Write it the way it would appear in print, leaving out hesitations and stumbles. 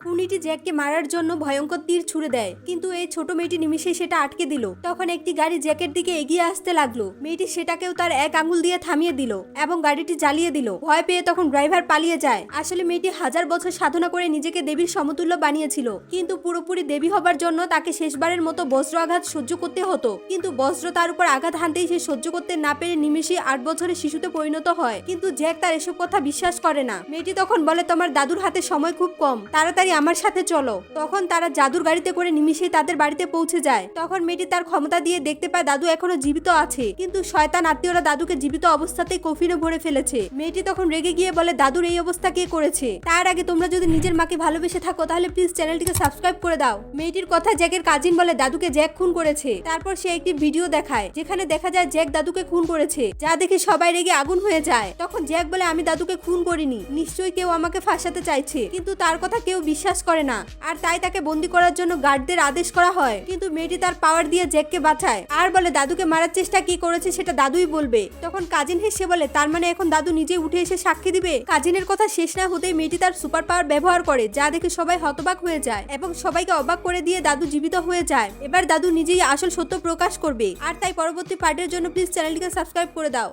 খুনিটি জ্যাককে মারার জন্য ভয়ঙ্কর তীর ছুড়ে দেয়, কিন্তু এই ছোট মেয়েটি নিমিষেই সেটা আটকে দিল। তখন একটি গাড়ি জ্যাকের দিকে এগিয়ে আসতে লাগলো। মেয়েটি সেটাকেও তার এক আঙুল দিয়ে থামিয়ে দিল এবং গাড়িটি জ্বালিয়ে দিল। ভয় পেয়ে তখন ড্রাইভার পালিয়ে যায়। আসলে মেয়েটি হাজার বছর সাধনা করে নিজেকে দেবীর সমতুল্য বানিয়েছিল, কিন্তু পুরোপুরি দেবী হবার জন্য তাকে শেষবারের মতো বজ্র আঘাত সহ্য করতে হতো। কিন্তু বজ্র তার উপর আঘাত হানতেই সে সহ্য করতে না পেরে নিমিষেই 8 বছরের শিশুতে পরিণত হয়। কিন্তু জ্যাক তার এসব কথা বিশ্বাস করে না। মেয়েটি তখন বলে, তোমার দাদুর হাতে সময় খুব কম, তাড়াতাড়ি আমার সাথে চলো। তখন তারা জাদুর গাড়িতে করে নিমিষেই তাদের বাড়িতে পৌঁছে যায়। তখন মেয়েটি তার ক্ষমতা দিয়ে দেখতে পায় দাদু এখনো জীবিত আছে, কিন্তু শয়তান আত্মীয়রা দাদুকে জীবিত অবস্থাতেই কফিনে ভরে ফেলেছে। মেয়েটি তখন রেগে গিয়ে বলে, দাদুর এই অবস্থা কে করেছে? তার আগে তোমরা যদি নিজের মাকে ভালোবেসে থাকো তাহলে প্লিজ চ্যানেলটিকে সাবস্ক্রাইব করে দাও। মেয়েটির কথা জ্যাকের কাজিন বলে, দাদুকে জ্যাক খুন করেছে। তারপর সে একটি ভিডিও দেখায় যেখানে দেখা যায় জ্যাক দাদুকে খুন করেছে, যা দেখে সবাই রেগে আগুন হয়ে যায়। তখন জ্যাক বলে, আমি দাদুকে খুন করিনি, নিশ্চয়ই কেউ আমাকে ফাঁসাতে চাইছে। কিন্তু তার কথা কেউ বিশ্বাস করে না, আর তাই তাকে বন্দি করার জন্য গার্ডদের আদেশ করা হয়। কিন্তু মেয়েটি তার পাওয়ার দিয়ে জ্যাককে বাঁচায় আর বলে, দাদুকে মারার চেষ্টা কি করেছে সেটা দাদুই বলবে। তখন কাজিন হেসে বলে, তার মানে এখন দাদু নিজে উঠে এসে সাক্ষী দিবে? কাজিনের কথা শেষ না হতেই মেয়েটি তার সুপার পাওয়ার ব্যবহার করে, যা দেখে সবাই হতবাক হয়ে যায় এবং সবাইকে অবাক করে দিয়ে দাদু জীবিত হয়ে যায়। এবার দাদু নিজেই আসল সত্য প্রকাশ করবে। আর তাই পরবর্তী পার্টের জন্য প্লিজ চ্যানেলটিকে সাবস্ক্রাইব করে দাও।